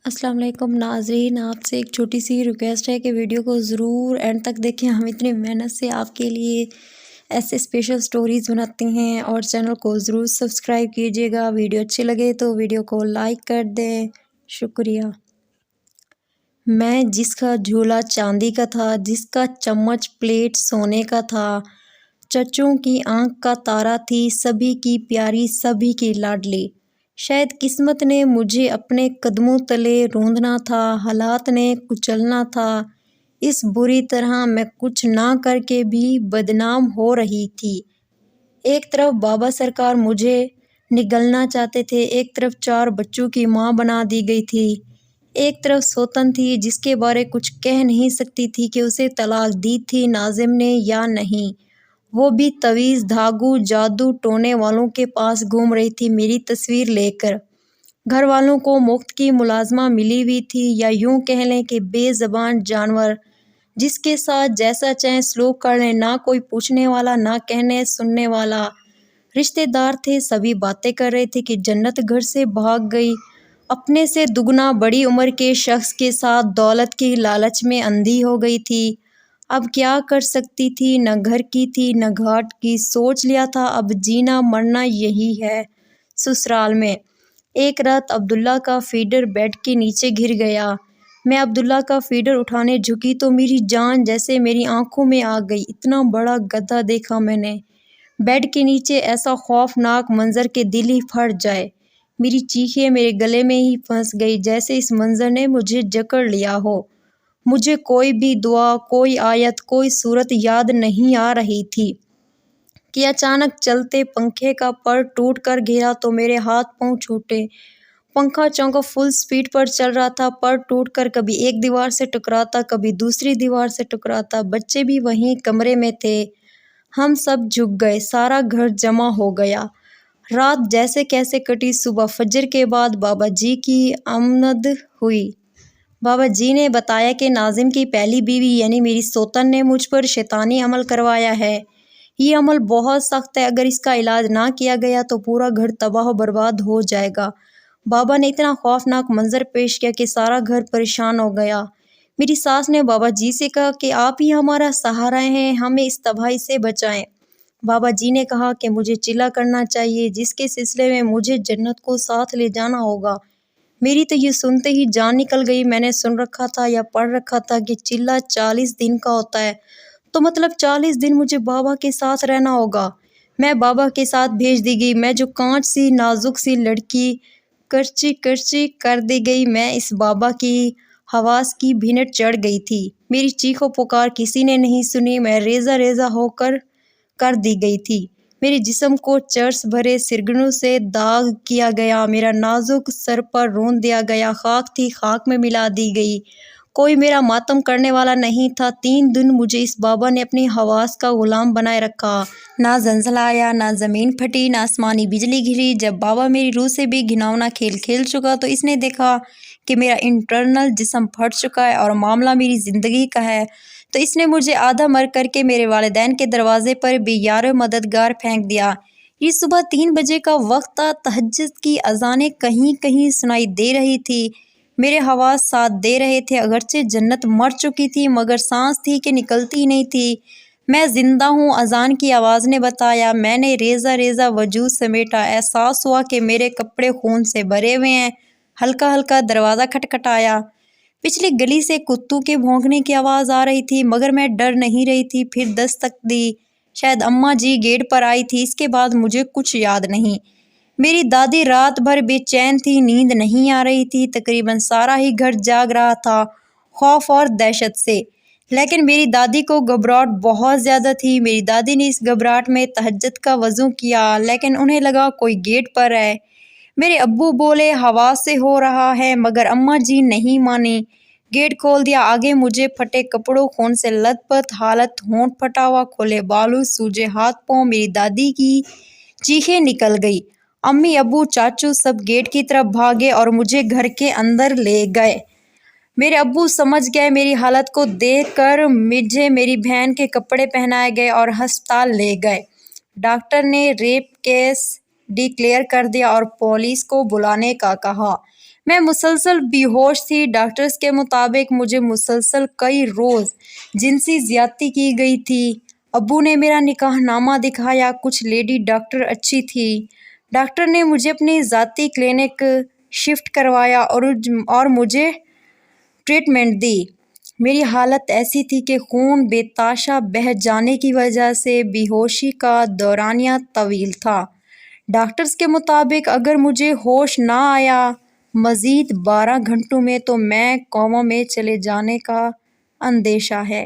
السلام علیکم ناظرین، آپ سے ایک چھوٹی سی ریکویسٹ ہے کہ ویڈیو کو ضرور اینڈ تک دیکھیں۔ ہم اتنی محنت سے آپ کے لیے ایسے اسپیشل سٹوریز بناتے ہیں، اور چینل کو ضرور سبسکرائب کیجیے گا۔ ویڈیو اچھی لگے تو ویڈیو کو لائک کر دیں، شکریہ۔ میں جس کا جھولا چاندی کا تھا، جس کا چمچ پلیٹ سونے کا تھا، چچوں کی آنکھ کا تارا تھی، سبھی کی پیاری، سبھی کی لاڈلی۔ شاید قسمت نے مجھے اپنے قدموں تلے روندنا تھا، حالات نے کچلنا تھا، اس بری طرح میں کچھ نہ کر کے بھی بدنام ہو رہی تھی۔ ایک طرف بابا سرکار مجھے نگلنا چاہتے تھے، ایک طرف 4 بچوں کی ماں بنا دی گئی تھی، ایک طرف سوتن تھی جس کے بارے کچھ کہہ نہیں سکتی تھی کہ اسے طلاق دی تھی ناظم نے یا نہیں، وہ بھی تویز دھاگوں جادو ٹونے والوں کے پاس گھوم رہی تھی میری تصویر لے کر۔ گھر والوں کو مفت کی ملازمہ ملی ہوئی تھی، یا یوں کہہ لیں کہ بے زبان جانور جس کے ساتھ جیسا چاہیں سلوک کر لیں، نہ کوئی پوچھنے والا، نہ کہنے سننے والا۔ رشتے دار تھے، سبھی باتیں کر رہے تھے کہ جنت گھر سے بھاگ گئی، اپنے سے دگنا بڑی عمر کے شخص کے ساتھ دولت کی لالچ میں اندھی ہو گئی تھی۔ اب کیا کر سکتی تھی، نہ گھر کی تھی نہ گھاٹ کی، سوچ لیا تھا اب جینا مرنا یہی ہے سسرال میں۔ ایک رات عبداللہ کا فیڈر بیڈ کے نیچے گر گیا، میں عبداللہ کا فیڈر اٹھانے جھکی تو میری جان جیسے میری آنکھوں میں آ گئی۔ اتنا بڑا گدھا دیکھا میں نے بیڈ کے نیچے، ایسا خوفناک منظر کہ دل ہی پھٹ جائے۔ میری چیخیں میرے گلے میں ہی پھنس گئی، جیسے اس منظر نے مجھے جکڑ لیا ہو۔ مجھے کوئی بھی دعا، کوئی آیت، کوئی صورت یاد نہیں آ رہی تھی کہ اچانک چلتے پنکھے کا پر ٹوٹ کر گرا تو میرے ہاتھ پاؤں چھوٹے۔ پنکھا چونکہ فل سپیڈ پر چل رہا تھا، پر ٹوٹ کر کبھی ایک دیوار سے ٹکراتا، کبھی دوسری دیوار سے ٹکراتا۔ بچے بھی وہیں کمرے میں تھے۔ ہم سب جھک گئے، سارا گھر جمع ہو گیا۔ رات جیسے کیسے کٹی۔ صبح فجر کے بعد بابا جی کی آمد ہوئی۔ بابا جی نے بتایا کہ ناظم کی پہلی بیوی یعنی میری سوتن نے مجھ پر شیطانی عمل کروایا ہے۔ یہ عمل بہت سخت ہے، اگر اس کا علاج نہ کیا گیا تو پورا گھر تباہ و برباد ہو جائے گا۔ بابا نے اتنا خوفناک منظر پیش کیا کہ سارا گھر پریشان ہو گیا۔ میری ساس نے بابا جی سے کہا کہ آپ ہی ہمارا سہارا ہیں، ہمیں اس تباہی سے بچائیں۔ بابا جی نے کہا کہ مجھے چلہ کرنا چاہیے، جس کے سلسلے میں مجھے جنت کو ساتھ لے جانا ہوگا۔ میری تو یہ سنتے ہی جان نکل گئی۔ میں نے سن رکھا تھا یا پڑھ رکھا تھا کہ چلہ 40 دن کا ہوتا ہے، تو مطلب 40 دن مجھے بابا کے ساتھ رہنا ہوگا۔ میں بابا کے ساتھ بھیج دی گئی، میں جو کانچ سی نازک سی لڑکی کرچی کرچی کر دی گئی، میں اس بابا کی حواس کی بھینٹ چڑھ گئی تھی۔ میری چیخ و پکار کسی نے نہیں سنی، میں ریزہ ریزہ ہو کر دی گئی تھی۔ میرے جسم کو چرس بھرے سرگنوں سے داغ کیا گیا، میرا نازک سر پر روند دیا گیا، خاک تھی خاک میں ملا دی گئی، کوئی میرا ماتم کرنے والا نہیں تھا۔ 3 دن مجھے اس بابا نے اپنی حواس کا غلام بنائے رکھا۔ نہ زلزلہ آیا، نہ زمین پھٹی، نہ آسمانی بجلی گری۔ جب بابا میری روح سے بھی گھناؤنا کھیل کھیل چکا تو اس نے دیکھا کہ میرا انٹرنل جسم پھٹ چکا ہے اور معاملہ میری زندگی کا ہے، تو اس نے مجھے آدھا مر کر کے میرے والدین کے دروازے پر بے یار و مددگار پھینک دیا۔ یہ صبح 3 بجے کا وقت تھا، تہجد کی اذانیں کہیں کہیں سنائی دے رہی تھی، میرے حواس ساتھ دے رہے تھے۔ اگرچہ جنت مر چکی تھی مگر سانس تھی کہ نکلتی ہی نہیں تھی۔ میں زندہ ہوں، اذان کی آواز نے بتایا۔ میں نے ریزہ ریزہ وجود سمیٹا، احساس ہوا کہ میرے کپڑے خون سے بھرے ہوئے ہیں۔ ہلکا ہلکا دروازہ کھٹکھٹایا، پچھلی گلی سے کتوں کے بھونکنے کی آواز آ رہی تھی، مگر میں ڈر نہیں رہی تھی۔ پھر دستک دی، شاید اماں جی گیٹ پر آئی تھی، اس کے بعد مجھے کچھ یاد نہیں۔ میری دادی رات بھر بے چین تھی، نیند نہیں آ رہی تھی، تقریباً سارا ہی گھر جاگ رہا تھا خوف اور دہشت سے، لیکن میری دادی کو گھبراہٹ بہت زیادہ تھی۔ میری دادی نے اس گھبراہٹ میں تہجد کا وضو کیا، لیکن انہیں لگا کوئی گیٹ پر ہے۔ میرے ابو بولے ہوا سے ہو رہا ہے، مگر اماں جی نہیں مانی، گیٹ کھول دیا۔ آگے مجھے پھٹے کپڑوں، خون سے لت پت حالت، ہونٹ پھٹا ہوا، کھلے بالوں، سوجے ہاتھ پاؤں، میری دادی کی چیخیں نکل گئی۔ امی ابو چاچو سب گیٹ کی طرف بھاگے اور مجھے گھر کے اندر لے گئے۔ میرے ابو سمجھ گئے میری حالت کو دیکھ کر مجھے میری بہن کے کپڑے پہنائے گئے اور ہسپتال لے گئے۔ ڈاکٹر نے ریپ کیس ڈکلیئر کر دیا اور پولیس کو بلانے کا کہا۔ میں مسلسل بے ہوش تھی۔ ڈاکٹرز کے مطابق مجھے مسلسل کئی روز جنسی زیادتی کی گئی تھی۔ ابو نے میرا نکاح نامہ دکھایا۔ کچھ لیڈی ڈاکٹر اچھی تھی۔ ڈاکٹر نے مجھے اپنی ذاتی کلینک شفٹ کروایا اور مجھے ٹریٹمنٹ دی۔ میری حالت ایسی تھی کہ خون بے تحاشا بہہ جانے کی وجہ سے بے ہوشی کا دورانیہ طویل تھا۔ ڈاکٹرز کے مطابق اگر مجھے ہوش نہ آیا مزید 12 گھنٹوں میں تو میں کوما میں چلے جانے کا اندیشہ ہے۔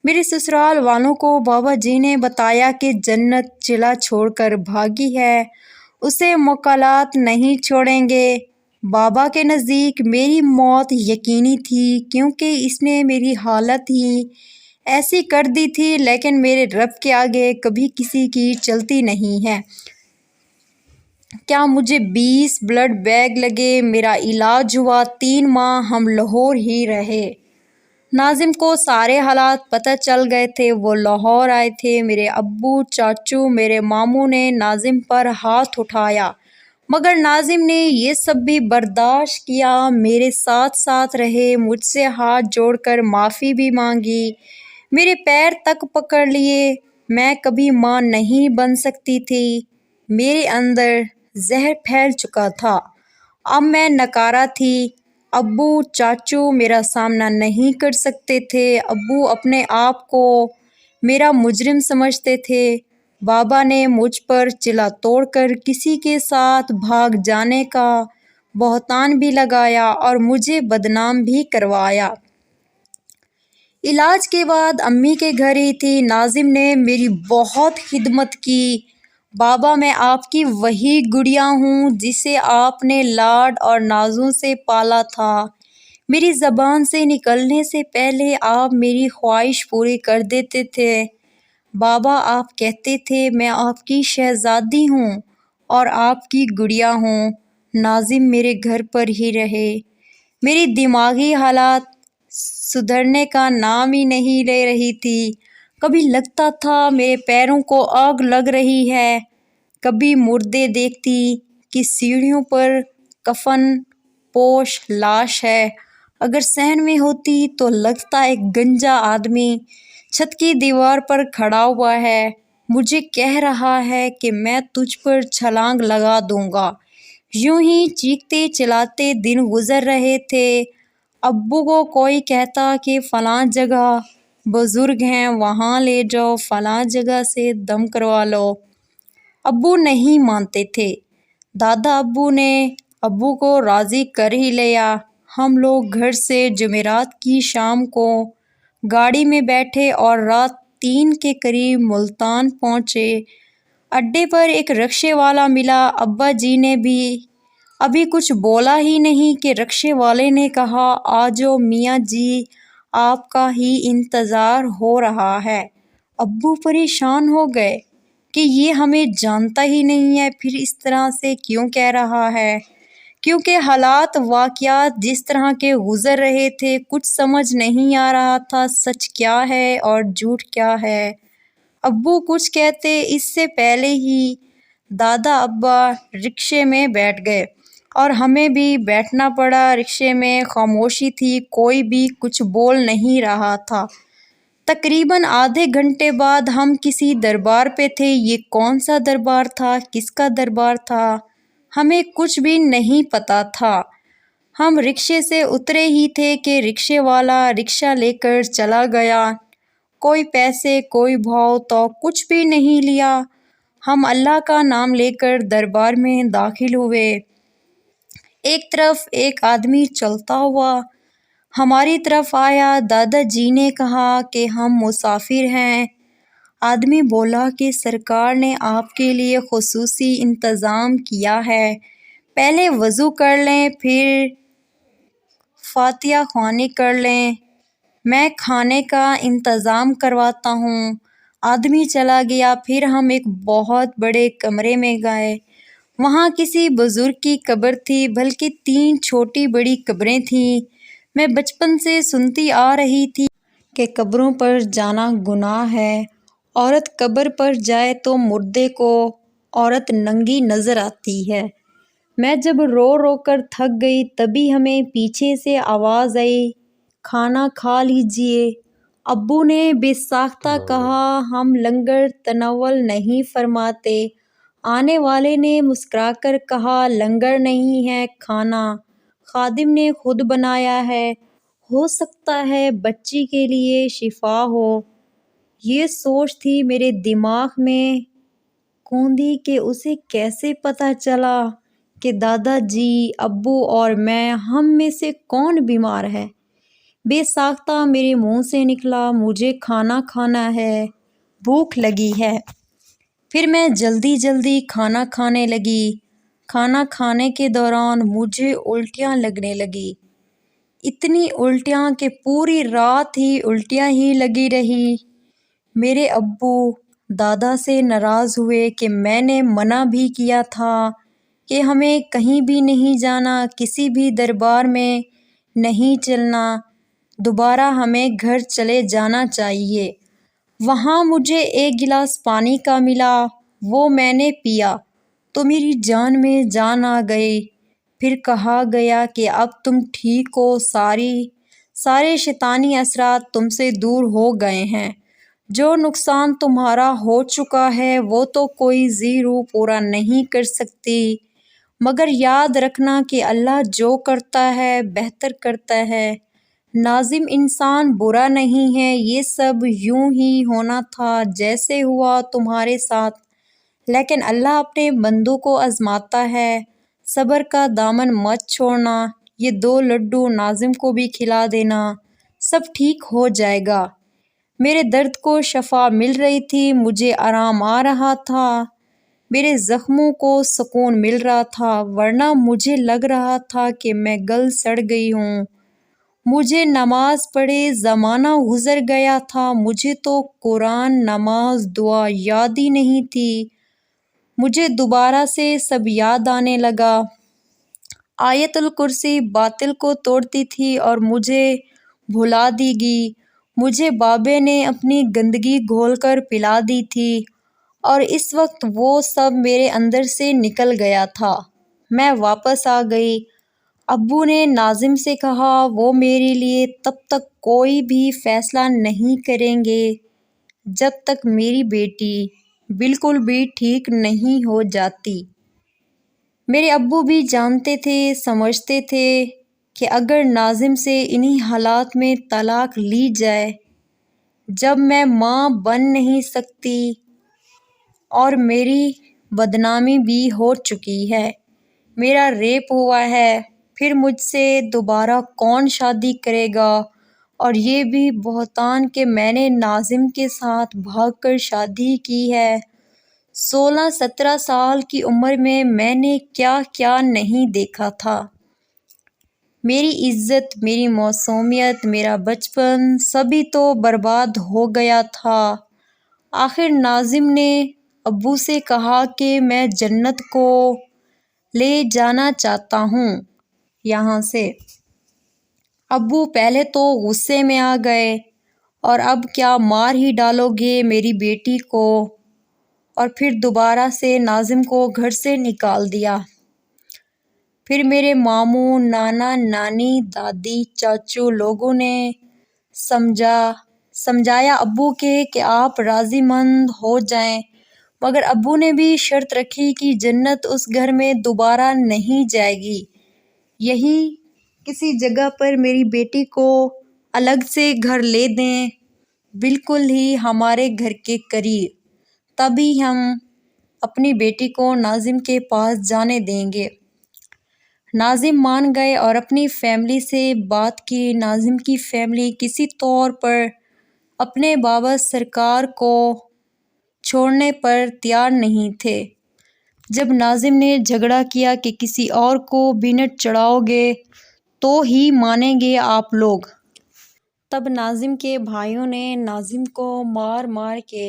میرے سسرال والوں کو بابا جی نے بتایا کہ جنت چلہ چھوڑ کر بھاگی ہے، اسے موکلات نہیں چھوڑیں گے۔ بابا کے نزدیک میری موت یقینی تھی کیونکہ اس نے میری حالت ہی ایسی کر دی تھی، لیکن میرے رب کے آگے کبھی کسی کی چلتی نہیں ہے۔ کیا مجھے 20 بلڈ بیگ لگے، میرا علاج ہوا، 3 ماہ ہم لاہور ہی رہے۔ ناظم کو سارے حالات پتہ چل گئے تھے۔ وہ لاہور آئے تھے۔ میرے ابو، چاچو، میرے ماموں نے ناظم پر ہاتھ اٹھایا، مگر ناظم نے یہ سب بھی برداشت کیا، میرے ساتھ ساتھ رہے، مجھ سے ہاتھ جوڑ کر معافی بھی مانگی، میرے پیر تک پکڑ لیے۔ میں کبھی ماں نہیں بن سکتی تھی، میرے اندر زہر پھیل چکا تھا، اب میں نکارہ تھی۔ ابو، چاچو میرا سامنا نہیں کر سکتے تھے۔ ابو اپنے آپ کو میرا مجرم سمجھتے تھے۔ بابا نے مجھ پر چلہ توڑ کر کسی کے ساتھ بھاگ جانے کا بہتان بھی لگایا اور مجھے بدنام بھی کروایا۔ علاج کے بعد امی کے گھر ہی تھی۔ ناظم نے میری بہت خدمت کی۔ بابا، میں آپ کی وہی گڑیا ہوں جسے آپ نے لاڈ اور نازوں سے پالا تھا۔ میری زبان سے نکلنے سے پہلے آپ میری خواہش پوری کر دیتے تھے۔ بابا، آپ کہتے تھے میں آپ کی شہزادی ہوں اور آپ کی گڑیا ہوں۔ ناظم میرے گھر پر ہی رہے۔ میری دماغی حالت سدھرنے کا نام ہی نہیں لے رہی تھی۔ کبھی لگتا تھا میرے پیروں کو آگ لگ رہی ہے، کبھی مردے دیکھتی کہ سیڑھیوں پر کفن پوش لاش ہے، اگر صحن میں ہوتی تو لگتا ایک گنجا آدمی چھت کی دیوار پر کھڑا ہوا ہے، مجھے کہہ رہا ہے کہ میں تجھ پر چھلانگ لگا دوں گا۔ یوں ہی چیختے چلاتے دن گزر رہے تھے۔ ابو کو کوئی کہتا کہ فلاں جگہ بزرگ ہیں، وہاں لے جاؤ، فلاں جگہ سے دم کروا لو۔ ابو نہیں مانتے تھے۔ دادا ابو نے ابو کو راضی کر ہی لیا۔ ہم لوگ گھر سے جمعرات کی شام کو گاڑی میں بیٹھے اور رات 3 کے قریب ملتان پہنچے۔ اڈے پر ایک رکشے والا ملا۔ ابا جی نے بھی ابھی کچھ بولا ہی نہیں کہ رکشے والے نے کہا، آ جاؤ میاں جی، آپ کا ہی انتظار ہو رہا ہے۔ ابو پریشان ہو گئے کہ یہ ہمیں جانتا ہی نہیں ہے، پھر اس طرح سے کیوں کہہ رہا ہے؟ کیونکہ حالات واقعات جس طرح کے گزر رہے تھے کچھ سمجھ نہیں آ رہا تھا، سچ کیا ہے اور جھوٹ کیا ہے۔ ابو کچھ کہتے اس سے پہلے ہی دادا ابا رکشے میں بیٹھ گئے اور ہمیں بھی بیٹھنا پڑا۔ رکشے میں خاموشی تھی، کوئی بھی کچھ بول نہیں رہا تھا۔ تقریباً آدھے گھنٹے بعد ہم کسی دربار پہ تھے۔ یہ کون سا دربار تھا، کس کا دربار تھا، ہمیں کچھ بھی نہیں پتا تھا۔ ہم رکشے سے اترے ہی تھے کہ رکشے والا رکشہ لے کر چلا گیا۔ کوئی پیسے، کوئی بھاؤ تو کچھ بھی نہیں لیا۔ ہم اللہ کا نام لے کر دربار میں داخل ہوئے۔ ایک طرف ایک آدمی چلتا ہوا ہماری طرف آیا۔ دادا جی نے کہا کہ ہم مسافر ہیں۔ آدمی بولا کہ سرکار نے آپ کے لیے خصوصی انتظام کیا ہے، پہلے وضو کر لیں، پھر فاتحہ خوانی کر لیں، میں کھانے کا انتظام کرواتا ہوں۔ آدمی چلا گیا۔ پھر ہم ایک بہت بڑے کمرے میں گئے۔ وہاں کسی بزرگ کی قبر تھی، بلکہ 3 چھوٹی بڑی قبریں تھیں۔ میں بچپن سے سنتی آ رہی تھی کہ قبروں پر جانا گناہ ہے، عورت قبر پر جائے تو مردے کو عورت ننگی نظر آتی ہے۔ میں جب رو رو کر تھک گئی تبھی ہمیں پیچھے سے آواز آئی، کھانا کھا لیجئے۔ ابو نے بے ساختہ کہا، ہم لنگر تناول نہیں فرماتے۔ آنے والے نے مسکرا کر کہا، لنگر نہیں ہے، کھانا خادم نے خود بنایا ہے، ہو سکتا ہے بچی کے لیے شفا ہو۔ یہ سوچ تھی میرے دماغ میں کوندی کہ اسے کیسے پتہ چلا کہ دادا جی، ابو اور میں ہم میں سے کون بیمار ہے۔ بے ساختہ میرے منہ سے نکلا، مجھے کھانا کھانا ہے، بھوک لگی ہے۔ پھر میں جلدی جلدی کھانا کھانے لگی۔ کھانا کھانے کے دوران مجھے الٹیاں لگنے لگی، اتنی الٹیاں کہ پوری رات ہی الٹیاں ہی لگی رہی۔ میرے ابو دادا سے ناراض ہوئے کہ میں نے منع بھی کیا تھا کہ ہمیں کہیں بھی نہیں جانا، کسی بھی دربار میں نہیں چلنا، دوبارہ ہمیں گھر چلے جانا چاہیے۔ وہاں مجھے ایک گلاس پانی کا ملا، وہ میں نے پیا تو میری جان میں جان آ گئی۔ پھر کہا گیا کہ اب تم ٹھیک ہو، سارے شیطانی اثرات تم سے دور ہو گئے ہیں، جو نقصان تمہارا ہو چکا ہے وہ تو کوئی ذی روح پورا نہیں کر سکتی، مگر یاد رکھنا کہ اللہ جو کرتا ہے بہتر کرتا ہے۔ ناظم انسان برا نہیں ہے، یہ سب یوں ہی ہونا تھا جیسے ہوا تمہارے ساتھ، لیکن اللہ اپنے بندوں کو آزماتا ہے، صبر کا دامن مت چھوڑنا۔ یہ 2 لڈو ناظم کو بھی کھلا دینا، سب ٹھیک ہو جائے گا۔ میرے درد کو شفا مل رہی تھی، مجھے آرام آ رہا تھا، میرے زخموں کو سکون مل رہا تھا، ورنہ مجھے لگ رہا تھا کہ میں گل سڑ گئی ہوں۔ مجھے نماز پڑھے زمانہ گزر گیا تھا، مجھے تو قرآن، نماز، دعا یاد ہی نہیں تھی۔ مجھے دوبارہ سے سب یاد آنے لگا۔ آیت الکرسی باطل کو توڑتی تھی اور مجھے بھلا دی گئی۔ مجھے بابے نے اپنی گندگی گھول کر پلا دی تھی اور اس وقت وہ سب میرے اندر سے نکل گیا تھا۔ میں واپس آ گئی۔ ابو نے ناظم سے کہا، وہ میرے لیے تب تک کوئی بھی فیصلہ نہیں کریں گے جب تک میری بیٹی بالکل بھی ٹھیک نہیں ہو جاتی۔ میرے ابو بھی جانتے تھے، سمجھتے تھے کہ اگر ناظم سے انہی حالات میں طلاق لی جائے، جب میں ماں بن نہیں سکتی اور میری بدنامی بھی ہو چکی ہے، میرا ریپ ہوا ہے، پھر مجھ سے دوبارہ کون شادی کرے گا؟ اور یہ بھی بہتان کہ میں نے ناظم کے ساتھ بھاگ کر شادی کی ہے۔ 16-17 سال کی عمر میں نے کیا کیا نہیں دیکھا تھا۔ میری عزت، میری معصومیت، میرا بچپن سبھی تو برباد ہو گیا تھا۔ آخر ناظم نے ابو سے کہا کہ میں جنت کو لے جانا چاہتا ہوں یہاں سے۔ ابو پہلے تو غصے میں آ گئے، اور اب کیا مار ہی ڈالو گے میری بیٹی کو؟ اور پھر دوبارہ سے ناظم کو گھر سے نکال دیا۔ پھر میرے ماموں، نانا، نانی، دادی، چاچو لوگوں نے سمجھایا ابو کے کہ آپ راضی مند ہو جائیں، مگر ابو نے بھی شرط رکھی کہ جنت اس گھر میں دوبارہ نہیں جائے گی، یہی کسی جگہ پر میری بیٹی کو الگ سے گھر لے دیں، بالکل ہی ہمارے گھر کے قریب، تبھی ہم اپنی بیٹی کو ناظم کے پاس جانے دیں گے۔ ناظم مان گئے اور اپنی فیملی سے بات کی۔ ناظم کی فیملی کسی طور پر اپنے بابا سرکار کو چھوڑنے پر تیار نہیں تھے۔ جب ناظم نے جھگڑا کیا کہ کسی اور کو بینٹ چڑھاؤ گے تو ہی مانیں گے آپ لوگ، تب ناظم کے بھائیوں نے ناظم کو مار مار کے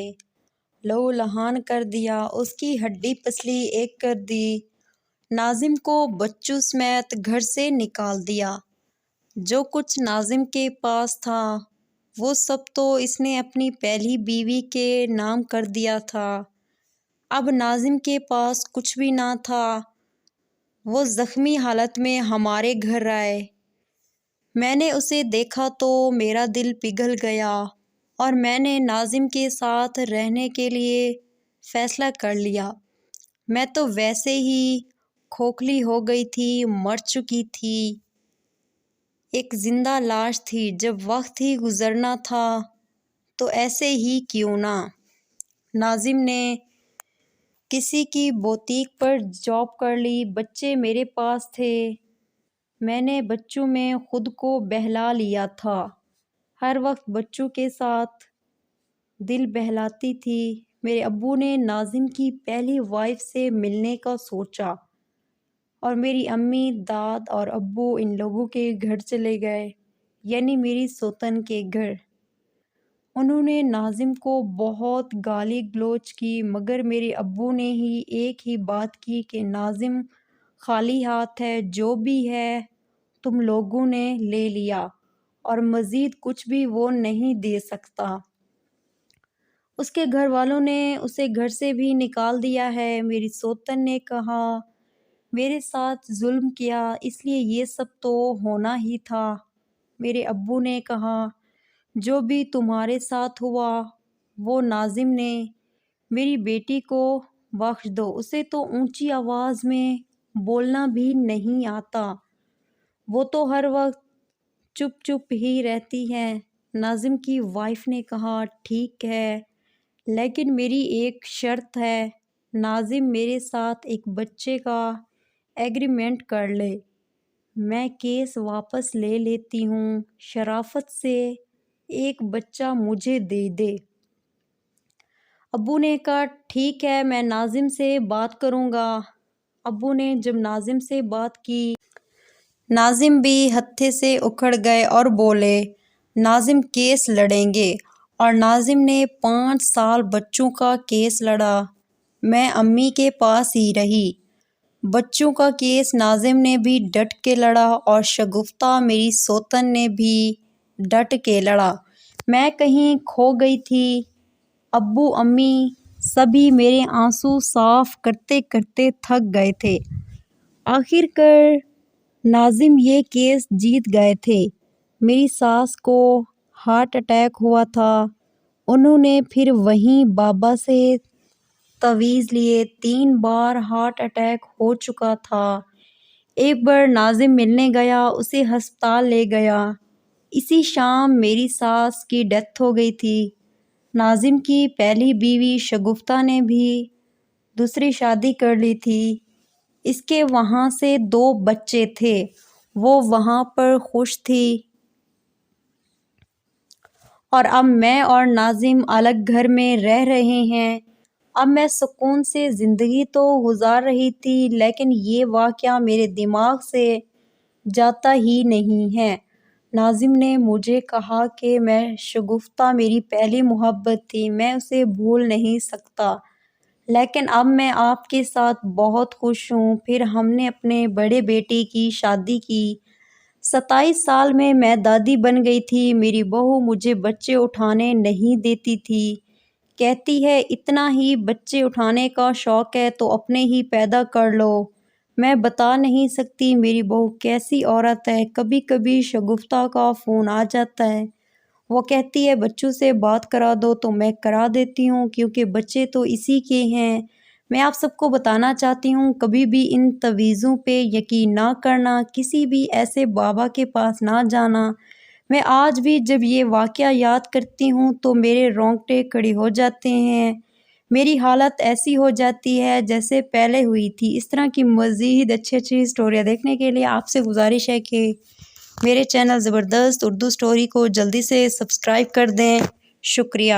لہو لہان کر دیا، اس کی ہڈی پسلی ایک کر دی، ناظم کو بچوں سمیت گھر سے نکال دیا۔ جو کچھ ناظم کے پاس تھا وہ سب تو اس نے اپنی پہلی بیوی کے نام کر دیا تھا۔ اب ناظم کے پاس کچھ بھی نہ تھا، وہ زخمی حالت میں ہمارے گھر آئے۔ میں نے اسے دیکھا تو میرا دل پگھل گیا اور میں نے ناظم کے ساتھ رہنے کے لیے فیصلہ کر لیا۔ میں تو ویسے ہی کھوکھلی ہو گئی تھی، مر چکی تھی، ایک زندہ لاش تھی۔ جب وقت ہی گزرنا تھا تو ایسے ہی کیوں نہ۔ ناظم نے کسی کی بوتیک پر جاب کر لی، بچے میرے پاس تھے، میں نے بچوں میں خود کو بہلا لیا تھا، ہر وقت بچوں کے ساتھ دل بہلاتی تھی۔ میرے ابو نے ناظم کی پہلی وائف سے ملنے کا سوچا اور میری امی، داد اور ابو ان لوگوں کے گھر چلے گئے، یعنی میری سوتن کے گھر۔ انہوں نے ناظم کو بہت گالی گلوچ کی، مگر میرے ابو نے ہی ایک ہی بات کی کہ ناظم خالی ہاتھ ہے، جو بھی ہے تم لوگوں نے لے لیا اور مزید کچھ بھی وہ نہیں دے سکتا۔ اس کے گھر والوں نے اسے گھر سے بھی نکال دیا ہے۔ میری سوتن نے کہا میرے ساتھ ظلم کیا، اس لیے یہ سب تو ہونا ہی تھا۔ میرے ابو نے کہا جو بھی تمہارے ساتھ ہوا وہ ناظم نے، میری بیٹی کو بخش دو، اسے تو اونچی آواز میں بولنا بھی نہیں آتا، وہ تو ہر وقت چپ چپ ہی رہتی ہے۔ ناظم کی وائف نے کہا ٹھیک ہے، لیکن میری ایک شرط ہے، ناظم میرے ساتھ ایک بچے کا ایگریمنٹ کر لے، میں کیس واپس لے لیتی ہوں، شرافت سے ایک بچہ مجھے دے دے۔ ابو نے کہا ٹھیک ہے، میں ناظم سے بات کروں گا۔ ابو نے جب ناظم سے بات کی، ناظم بھی ہتھے سے اکھڑ گئے اور بولے ناظم کیس لڑیں گے، اور ناظم نے 5 سال بچوں کا کیس لڑا۔ میں امی کے پاس ہی رہی۔ بچوں کا کیس ناظم نے بھی ڈٹ کے لڑا اور شگفتہ میری سوتن نے بھی ڈٹ کے لڑا۔ میں کہیں کھو گئی تھی، ابو امی سبھی میرے آنسو صاف کرتے کرتے تھک گئے تھے۔ آخر کار ناظم یہ کیس جیت گئے تھے۔ میری ساس کو ہارٹ اٹیک ہوا تھا، انہوں نے پھر وہیں بابا سے تعویذ لیے، 3 بار ہارٹ اٹیک ہو چکا تھا۔ ایک بار ناظم ملنے گیا، اسے ہسپتال لے گیا، اسی شام میری ساس کی ڈیتھ ہو گئی تھی۔ ناظم کی پہلی بیوی شگفتہ نے بھی دوسری شادی کر لی تھی، اس کے وہاں سے 2 بچے تھے، وہ وہاں پر خوش تھی۔ اور اب میں اور ناظم الگ گھر میں رہ رہے ہیں۔ اب میں سکون سے زندگی تو گزار رہی تھی، لیکن یہ واقعہ میرے دماغ سے جاتا ہی نہیں ہے۔ ناظم نے مجھے کہا کہ میں شگفتہ میری پہلی محبت تھی، میں اسے بھول نہیں سکتا، لیکن اب میں آپ کے ساتھ بہت خوش ہوں۔ پھر ہم نے اپنے بڑے بیٹے کی شادی کی۔ 27 سال میں دادی بن گئی تھی۔ میری بہو مجھے بچے اٹھانے نہیں دیتی تھی، کہتی ہے اتنا ہی بچے اٹھانے کا شوق ہے تو اپنے ہی پیدا کر لو۔ میں بتا نہیں سکتی میری بہو کیسی عورت ہے۔ کبھی کبھی شگفتہ کا فون آ جاتا ہے، وہ کہتی ہے بچوں سے بات کرا دو، تو میں کرا دیتی ہوں، کیونکہ بچے تو اسی کے ہیں۔ میں آپ سب کو بتانا چاہتی ہوں کبھی بھی ان تعویذوں پہ یقین نہ کرنا، کسی بھی ایسے بابا کے پاس نہ جانا۔ میں آج بھی جب یہ واقعہ یاد کرتی ہوں تو میرے رونگٹے کھڑے ہو جاتے ہیں، میری حالت ایسی ہو جاتی ہے جیسے پہلے ہوئی تھی۔ اس طرح کی مزید اچھی سٹوریاں دیکھنے کے لیے آپ سے گزارش ہے کہ میرے چینل زبردست اردو سٹوری کو جلدی سے سبسکرائب کر دیں۔ شکریہ۔